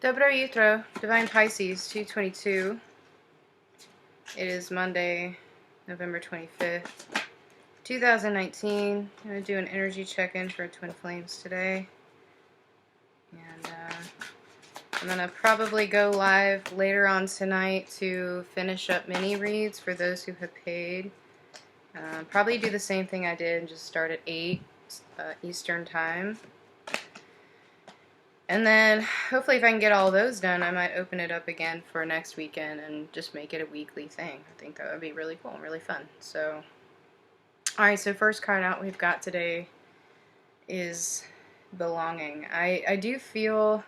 Dobro Jutro, Divine Pisces, 222. It is Monday, November 25th, 2019. I'm going to do an energy check-in for Twin Flames today. And I'm going to probably go live later on tonight to finish up mini reads for those who have paid. Probably do the same thing I did and just start at 8 Eastern Time. And then, hopefully if I can get all those done, I might open it up again for next weekend and just make it a weekly thing. I think that would be really cool and really fun. So, alright, so first card out we've got today is belonging. I do feel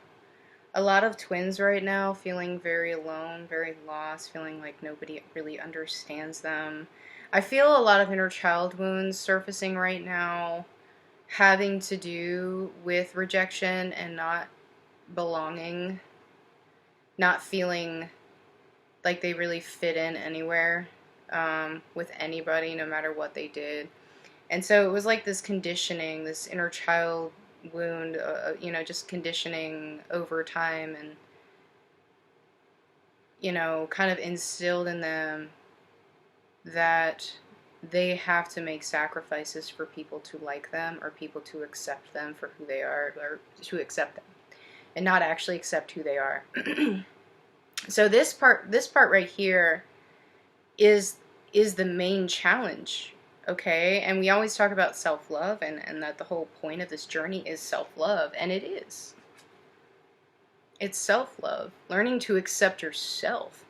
a lot of twins right now feeling very alone, very lost, feeling like nobody really understands them. I feel a lot of inner child wounds surfacing right now, having to do with rejection and not belonging, not feeling like they really fit in anywhere with anybody, no matter what they did. And so it was like this conditioning, this inner child wound, just conditioning over time, and kind of instilled in them that they have to make sacrifices for people to like them, or people to accept them for who they are, or to accept them, and not actually accept who they are. So this part right here is the main challenge, okay? And we always talk about self-love, and that the whole point of this journey is self-love, and it is. It's self-love, learning to accept yourself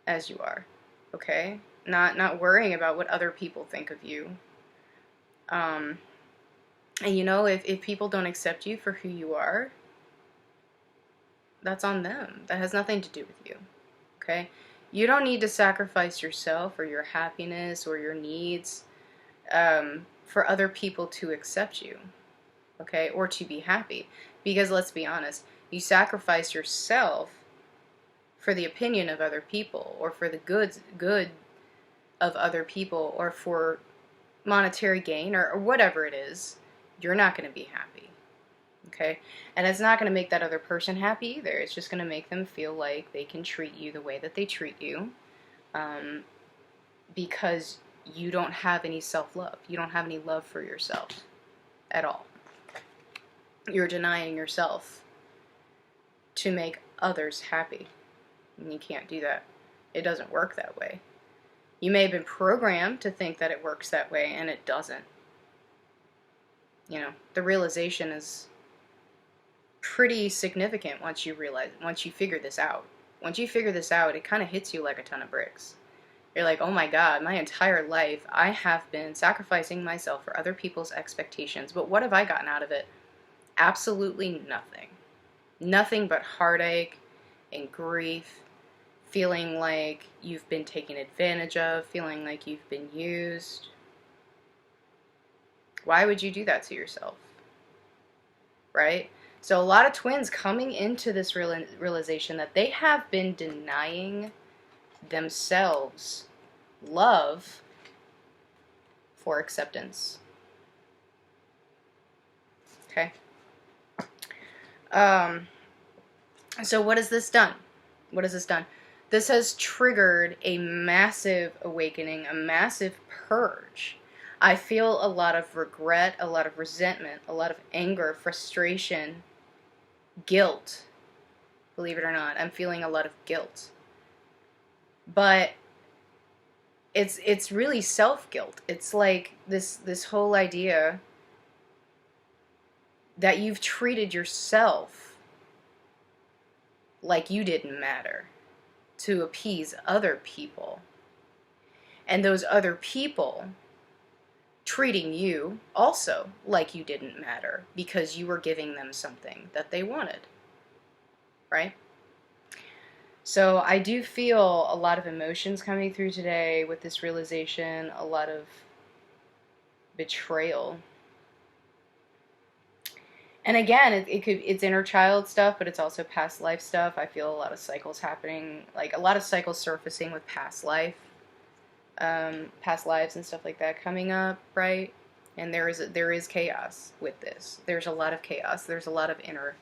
as you are, okay? Not worrying about what other people think of you. And if people don't accept you for who you are, that's on them. That has nothing to do with you, okay? You don't need to sacrifice yourself or your happiness or your needs for other people to accept you, okay? Or to be happy. Because let's be honest, you sacrifice yourself for the opinion of other people, or for the good of other people, or for monetary gain, or whatever it is. You're not going to be happy, okay? And it's not going to make that other person happy either. It's just going to make them feel like they can treat you the way that they treat you, because you don't have any self-love. You don't have any love for yourself at all. You're denying yourself to make others happy, and you can't do that. It doesn't work that way. You may have been programmed to think that it works that way, and it doesn't. The realization is pretty significant once you figure this out. Once you figure this out, it kind of hits you like a ton of bricks. You're like, oh my God, my entire life I have been sacrificing myself for other people's expectations, but what have I gotten out of it? Absolutely nothing. Nothing but heartache and grief, feeling like you've been taken advantage of, feeling like you've been used. Why would you do that to yourself? Right? So a lot of twins coming into this realization that they have been denying themselves love for acceptance. Okay? So what has this done? What has this done? This has triggered a massive awakening, a massive purge. I feel a lot of regret, a lot of resentment, a lot of anger, frustration, guilt. Believe it or not, I'm feeling a lot of guilt. But it's really self-guilt. It's like this whole idea that you've treated yourself like you didn't matter to appease other people. And those other people treating you also like you didn't matter because you were giving them something that they wanted. Right? So I do feel a lot of emotions coming through today with this realization, a lot of betrayal. And again, it's inner child stuff, but it's also past life stuff. I feel a lot of cycles happening, like a lot of cycles surfacing with past lives and stuff like that coming up, right? And there is chaos with this. There's a lot of chaos. There's a lot of inner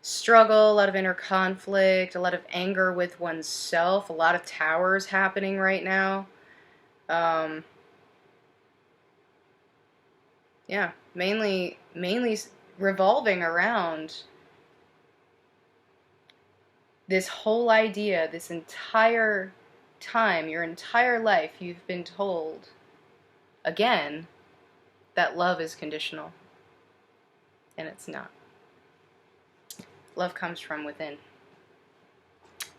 struggle, a lot of inner conflict, a lot of anger with oneself, a lot of towers happening right now. Yeah, mainly revolving around this whole idea, this entire time, your entire life, you've been told, again, that love is conditional. And it's not. Love comes from within.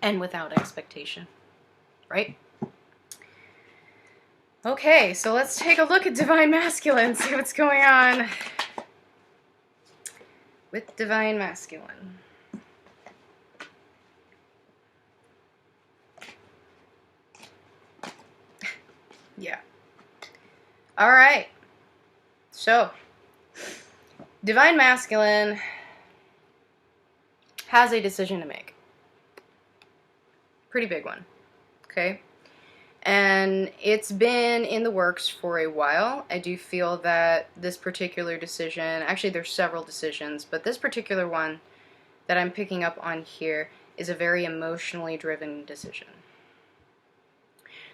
And without expectation. Right? Okay, so let's take a look at Divine Masculine, see what's going on with Divine Masculine. Yeah. All right. So, Divine Masculine has a decision to make. Pretty big one. Okay? And it's been in the works for a while. I do feel that this particular decision, actually there's several decisions, but this particular one that I'm picking up on here is a very emotionally driven decision.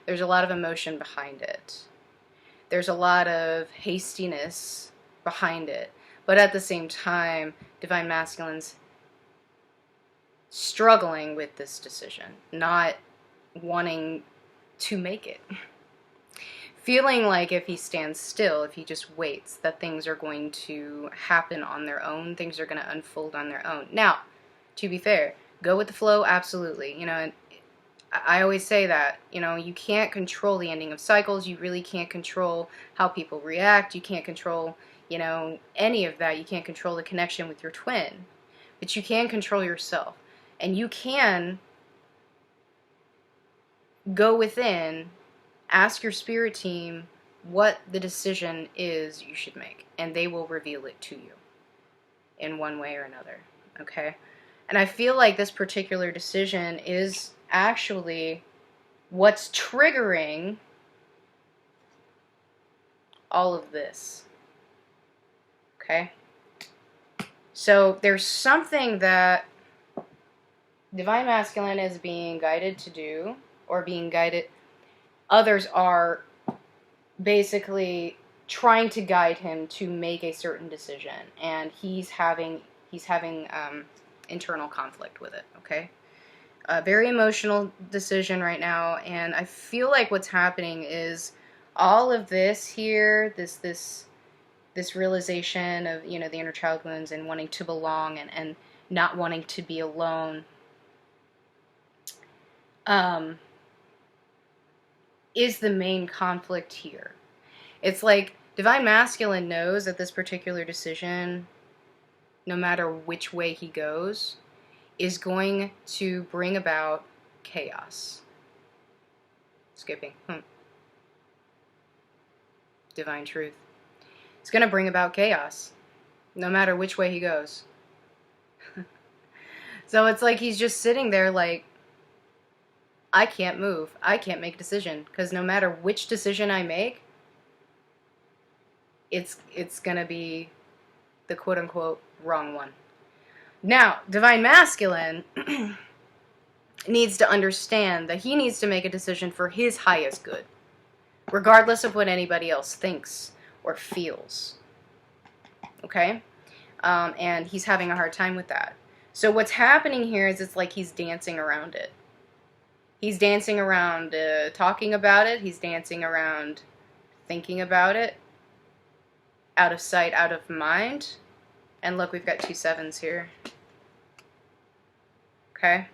There's a lot of emotion behind it. There's a lot of hastiness behind it. But at the same time, Divine Masculine's struggling with this decision, not wanting to make it. Feeling like if he stands still, if he just waits, that things are going to happen on their own, things are going to unfold on their own. Now, to be fair, go with the flow, absolutely. You know, I always say that, you know, you can't control the ending of cycles, you really can't control how people react, you can't control, you know, any of that, you can't control the connection with your twin, but you can control yourself, and you can go within, ask your spirit team what the decision is you should make, and they will reveal it to you in one way or another, okay? And I feel like this particular decision is actually what's triggering all of this, okay? So there's something that Divine Masculine is being guided to do, or being guided, others are basically trying to guide him to make a certain decision, and he's having internal conflict with it, okay? A very emotional decision right now, and I feel like what's happening is all of this here, this realization of, you know, the inner child wounds and wanting to belong and not wanting to be alone, is the main conflict here. It's like Divine Masculine knows that this particular decision, no matter which way he goes, is going to bring about chaos. Skipping. Divine truth. It's going to bring about chaos, no matter which way he goes. So it's like he's just sitting there like, I can't move. I can't make a decision, because no matter which decision I make, it's going to be the quote-unquote wrong one. Now, Divine Masculine needs to understand that he needs to make a decision for his highest good, regardless of what anybody else thinks or feels. Okay? And he's having a hard time with that. So what's happening here is it's like he's dancing around it. He's dancing around talking about it. He's dancing around thinking about it. Out of sight, out of mind. And look, we've got 2 7s here. Okay?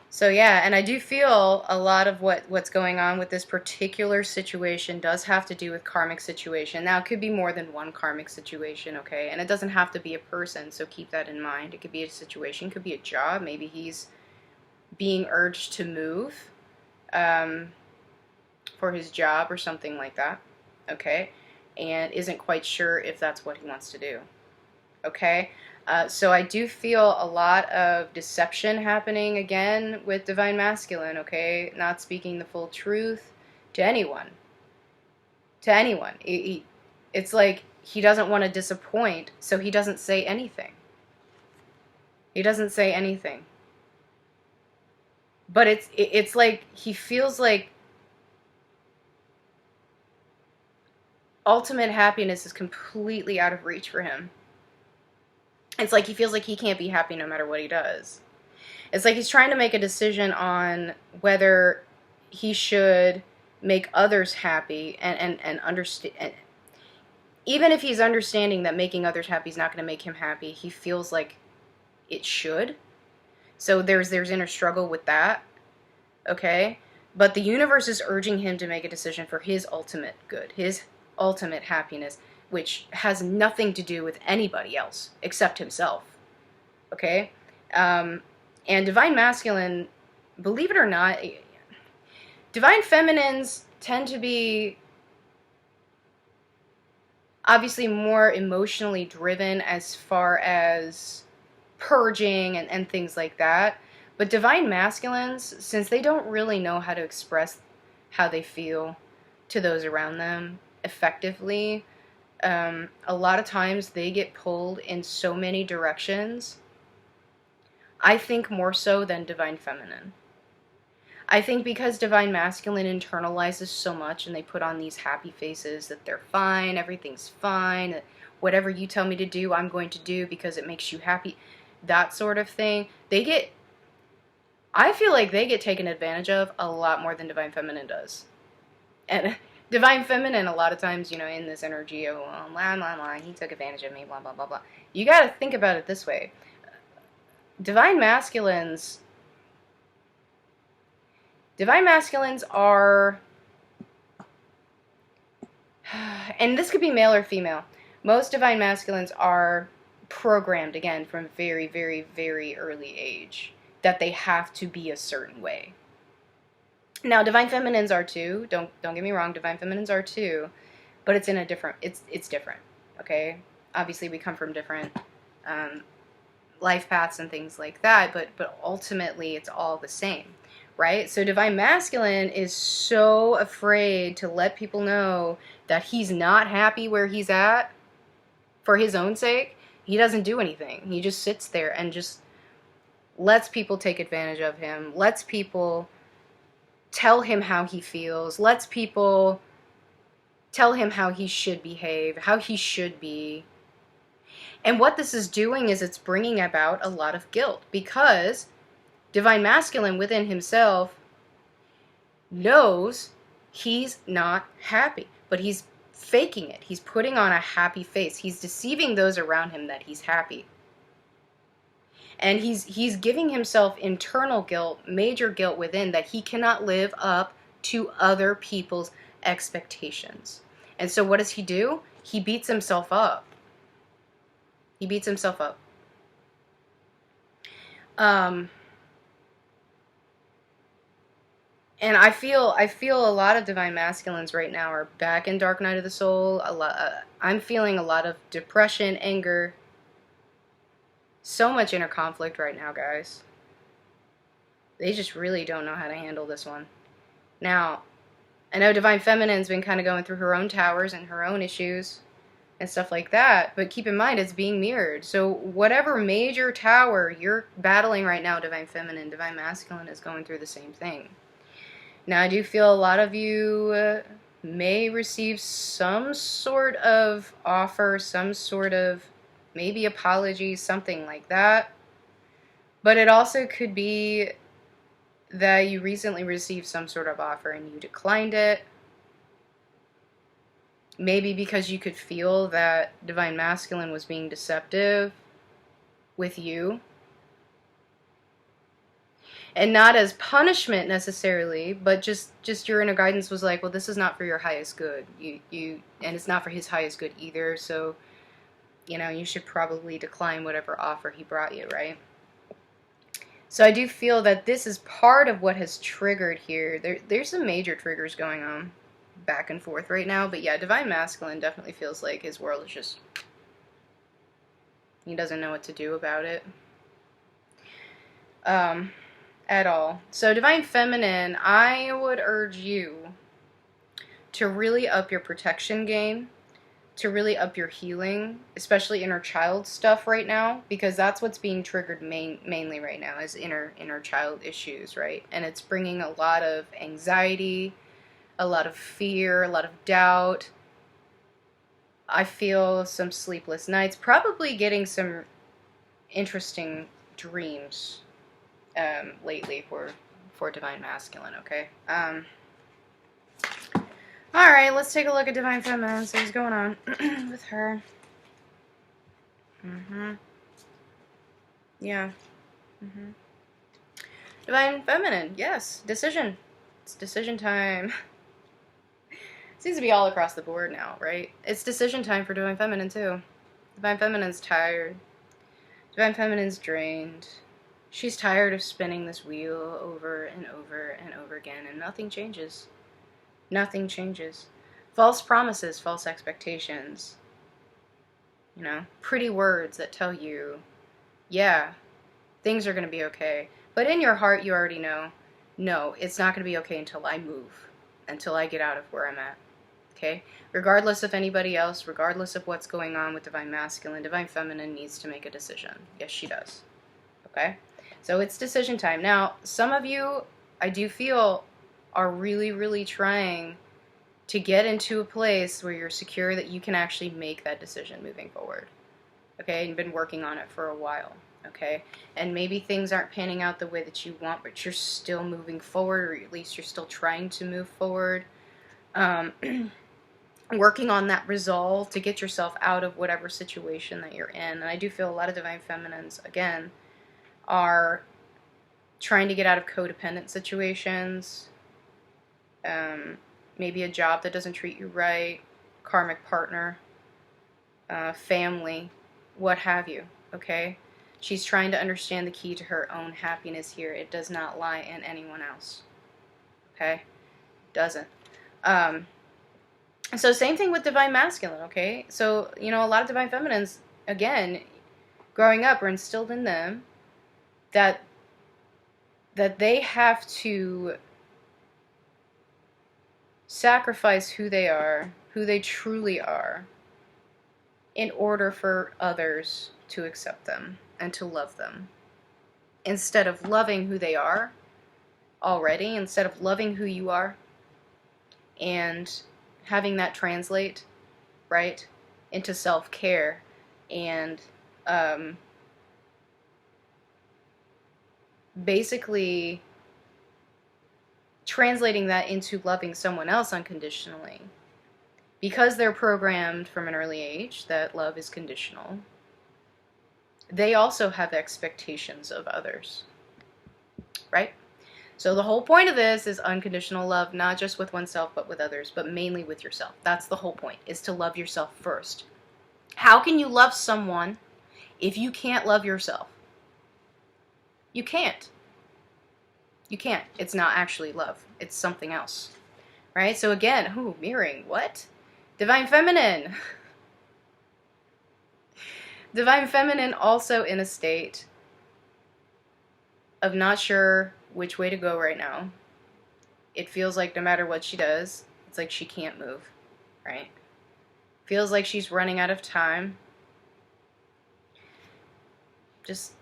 So yeah, and I do feel a lot of what's going on with this particular situation does have to do with karmic situation. Now, it could be more than one karmic situation, okay? And it doesn't have to be a person, so keep that in mind. It could be a situation, it could be a job. Maybe he's being urged to move for his job or something like that, okay? And isn't quite sure if that's what he wants to do, okay? So I do feel a lot of deception happening again with Divine Masculine, okay? Not speaking the full truth to anyone. To anyone. It's like he doesn't want to disappoint, so he doesn't say anything. He doesn't say anything. But it's like he feels like ultimate happiness is completely out of reach for him. It's like he feels like he can't be happy no matter what he does. It's like he's trying to make a decision on whether he should make others happy and understand. And even if he's understanding that making others happy is not going to make him happy, he feels like it should. So there's inner struggle with that. Okay? But the universe is urging him to make a decision for his ultimate good, his ultimate happiness, which has nothing to do with anybody else except himself. Okay? And Divine Masculine, believe it or not, Divine Feminines tend to be obviously more emotionally driven as far as purging and things like that. But Divine Masculines, since they don't really know how to express how they feel to those around them effectively, a lot of times they get pulled in so many directions. I think more so than Divine Feminine. I think because Divine Masculine internalizes so much and they put on these happy faces that they're fine, everything's fine, whatever you tell me to do, I'm going to do because it makes you happy, that sort of thing. I feel like they get taken advantage of a lot more than Divine Feminine does. And Divine Feminine, a lot of times, in this energy of, blah, blah, blah, he took advantage of me, blah, blah, blah, blah. You gotta think about it this way. Divine Masculines are, and this could be male or female, most Divine Masculines are programmed, again, from very, very, very early age, that they have to be a certain way. Now, Divine Feminines are too, don't get me wrong, Divine Feminines are too, but it's in a different, it's different, okay? Obviously, we come from different life paths and things like that, but ultimately, it's all the same. Right? So Divine Masculine is so afraid to let people know that he's not happy where he's at for his own sake. He doesn't do anything. He just sits there and just lets people take advantage of him, lets people tell him how he feels, lets people tell him how he should behave, how he should be. And what this is doing is it's bringing about a lot of guilt, because Divine Masculine within himself knows he's not happy, but he's faking it. He's putting on a happy face. He's deceiving those around him that he's happy. And he's giving himself internal guilt, major guilt within, that he cannot live up to other people's expectations. And so what does he do? He beats himself up. He beats himself up. And I feel a lot of Divine Masculines right now are back in Dark Night of the Soul. I'm feeling a lot of depression, anger, so much inner conflict right now, guys. They just really don't know how to handle this one. Now, I know Divine Feminine's been kind of going through her own towers and her own issues and stuff like that, but keep in mind it's being mirrored. So whatever major tower you're battling right now, Divine Feminine, Divine Masculine is going through the same thing. Now, I do feel a lot of you may receive some sort of offer, some sort of maybe apology, something like that. But it also could be that you recently received some sort of offer and you declined it. Maybe because you could feel that Divine Masculine was being deceptive with you. And not as punishment necessarily, but just your inner guidance was like, well, this is not for your highest good. And it's not for his highest good either. So, you should probably decline whatever offer he brought you, right? So I do feel that this is part of what has triggered here. There's some major triggers going on back and forth right now. But yeah, Divine Masculine definitely feels like his world is just, he doesn't know what to do about it. At all. So Divine Feminine, I would urge you to really up your protection game. to really up your healing, especially inner child stuff right now, because that's what's being triggered mainly right now is inner child issues, right? And it's bringing a lot of anxiety, a lot of fear, a lot of doubt. I feel some sleepless nights, probably getting some interesting dreams lately for Divine Masculine, okay? Alright, let's take a look at Divine Feminine, see what's going on with her. Yeah. Divine Feminine, yes, decision. It's decision time. Seems to be all across the board now, right? It's decision time for Divine Feminine, too. Divine Feminine's tired. Divine Feminine's drained. She's tired of spinning this wheel over and over and over again, and nothing changes. Nothing changes. False promises, false expectations. You know, pretty words that tell you, yeah, things are going to be okay. But in your heart, you already know, no, it's not going to be okay until I move, until I get out of where I'm at. Okay? Regardless of anybody else, regardless of what's going on with Divine Masculine, Divine Feminine needs to make a decision. Yes, she does. Okay? So it's decision time. Now, some of you, I do feel, are really, really trying to get into a place where you're secure that you can actually make that decision moving forward. Okay? You've been working on it for a while. Okay? And maybe things aren't panning out the way that you want, but you're still moving forward, or at least you're still trying to move forward. Working on that resolve to get yourself out of whatever situation that you're in. And I do feel a lot of Divine Feminines, again, are trying to get out of codependent situations, maybe a job that doesn't treat you right, karmic partner, family, what have you, okay? She's trying to understand the key to her own happiness here. It does not lie in anyone else, okay? Doesn't. So same thing with Divine Masculine, okay? So, you know, a lot of Divine Feminines, again, growing up, are instilled in them that they have to sacrifice who they are, who they truly are, in order for others to accept them and to love them. Instead of loving who they are already, instead of loving who you are, and having that translate, right, into self-care and basically translating that into loving someone else unconditionally. Because they're programmed from an early age that love is conditional, they also have expectations of others, right? So the whole point of this is unconditional love, not just with oneself, but with others, but mainly with yourself. That's the whole point, is to love yourself first. How can you love someone if you can't love yourself? You can't. You can't. It's not actually love. It's something else, right? So again, mirroring, what? Divine Feminine. Divine Feminine also in a state of not sure which way to go right now. It feels like no matter what she does, it's like she can't move, right? Feels like she's running out of time. Just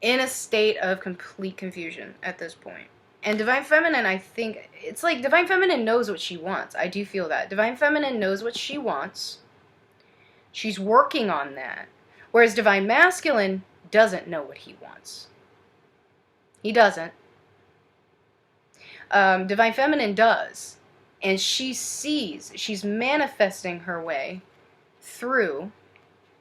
in a state of complete confusion at this point. And Divine Feminine, I think, it's like Divine Feminine knows what she wants. I do feel that. Divine Feminine knows what she wants. She's working on that. Whereas Divine Masculine doesn't know what he wants. He doesn't. Divine Feminine does. And she sees, she's manifesting her way through,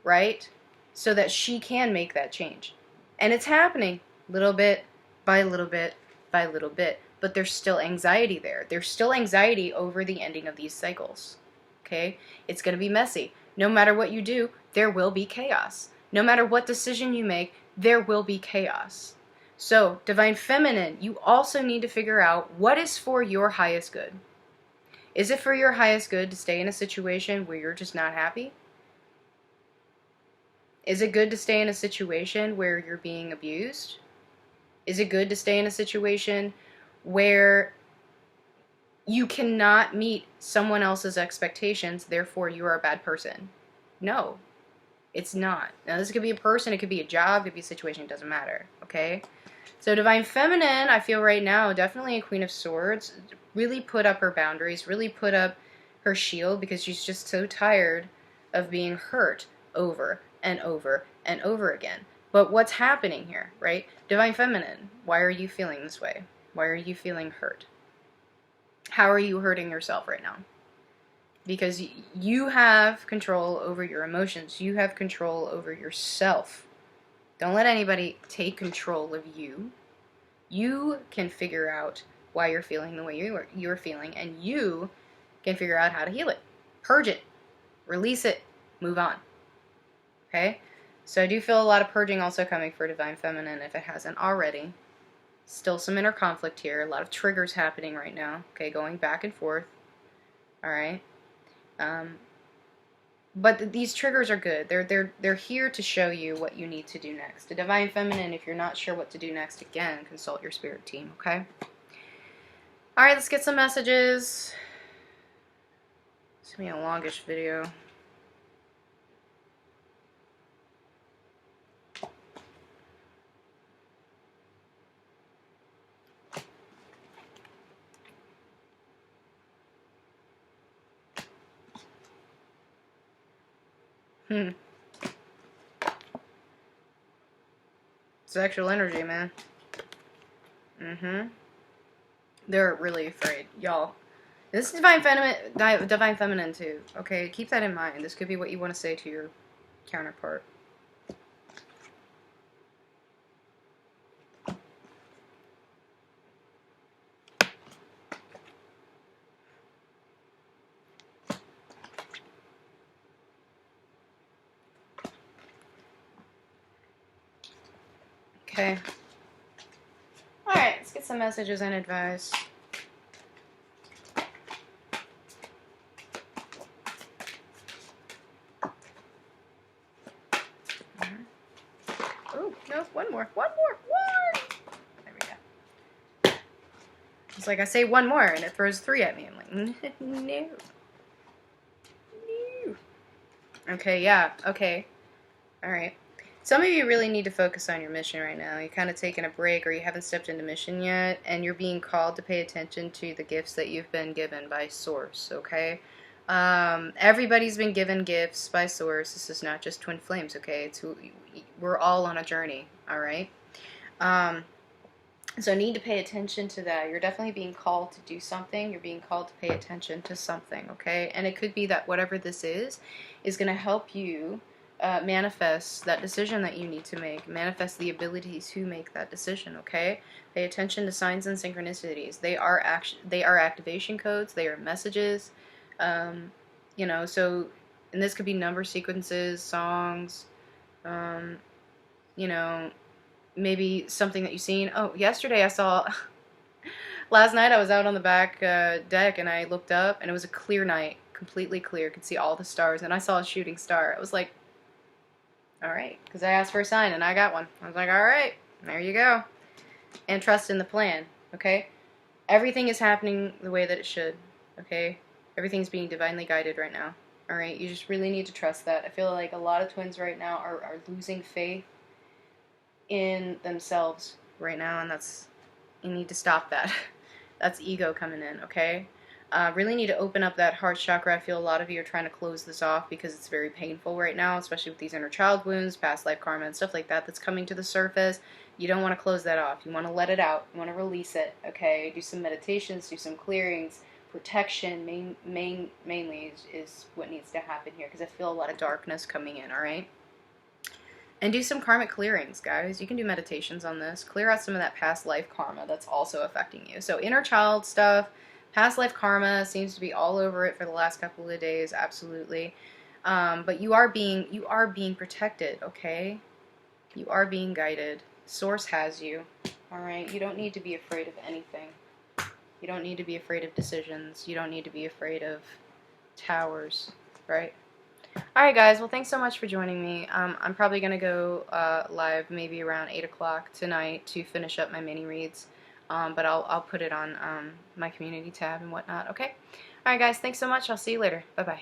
right? So that she can make that change. And it's happening little bit by little bit by little bit. But there's still anxiety there. There's still anxiety over the ending of these cycles. Okay? It's going to be messy. No matter what you do, there will be chaos. No matter what decision you make, there will be chaos. So, Divine Feminine, you also need to figure out what is for your highest good. Is it for your highest good to stay in a situation where you're just not happy? Is it good to stay in a situation where you're being abused? Is it good to stay in a situation where you cannot meet someone else's expectations, therefore you are a bad person. No, it's not. Now, this could be a person, it could be a job, it could be a situation, it doesn't matter, okay? So Divine Feminine, I feel right now, definitely a Queen of Swords, really put up her boundaries, really put up her shield, because she's just so tired of being hurt over and over and over again. But what's happening here, right? Divine Feminine, why are you feeling this way? Why are you feeling hurt? How are you hurting yourself right now? Because you have control over your emotions. You have control over yourself. Don't let anybody take control of you. You can figure out why you're feeling the way you're feeling, and you can figure out how to heal it. Purge it. Release it. Move on. Okay? So I do feel a lot of purging also coming for Divine Feminine if it hasn't already. Still some inner conflict here. A lot of triggers happening right now. Okay, going back and forth. Alright? But these triggers are good. They're here to show you what you need to do next. The Divine Feminine, if you're not sure what to do next, again, consult your spirit team, okay? Alright, let's get some messages. It's going to be a longish video. Sexual energy, man. They're really afraid. Y'all. This is Divine Feminine too. Okay, keep that in mind. This could be what you want to say to your counterpart. Okay. Alright, let's get some messages and advice. Oh, no, one more. There we go. It's like I say one more and it throws 3 at me. I'm like, no. Okay, yeah, okay. Alright. Some of you really need to focus on your mission right now. You're kind of taking a break, or you haven't stepped into mission yet, and you're being called to pay attention to the gifts that you've been given by Source, okay? Everybody's been given gifts by Source. This is not just twin flames, okay? We're all on a journey, alright? So need to pay attention to that. You're definitely being called to do something. You're being called to pay attention to something, okay? And it could be that whatever this is going to help you manifest that decision that you need to make. Manifest the ability to make that decision, okay? Pay attention to signs and synchronicities. They are activation codes. They are messages. You know, so, and this could be number sequences, songs, you know, maybe something that you've seen. Oh, yesterday I saw, last night I was out on the back deck and I looked up and it was a clear night, completely clear, could see all the stars, and I saw a shooting star. I was like, alright, because I asked for a sign and I got one. I was like, alright, there you go. And trust in the plan, okay? Everything is happening the way that it should, okay? Everything's being divinely guided right now, alright? You just really need to trust that. I feel like a lot of twins right now are losing faith in themselves right now, and you need to stop that. That's ego coming in, okay? Really need to open up that heart chakra. I feel a lot of you are trying to close this off because it's very painful right now, especially with these inner child wounds, past life karma, and stuff like that that's coming to the surface. You don't want to close that off. You want to let it out. You want to release it, okay? Do some meditations, do some clearings. Protection mainly is what needs to happen here, because I feel a lot of darkness coming in, alright? And do some karmic clearings, guys. You can do meditations on this. Clear out some of that past life karma that's also affecting you. So inner child stuff, past life karma seems to be all over it for the last couple of days, absolutely. But you are being protected, okay? You are being guided. Source has you, alright? You don't need to be afraid of anything. You don't need to be afraid of decisions. You don't need to be afraid of towers, right? Alright guys, well thanks so much for joining me. I'm probably going to go live maybe around 8 o'clock tonight to finish up my mini reads. but I'll put it on my community tab and whatnot. Okay. All right, guys. Thanks so much. I'll see you later. Bye bye.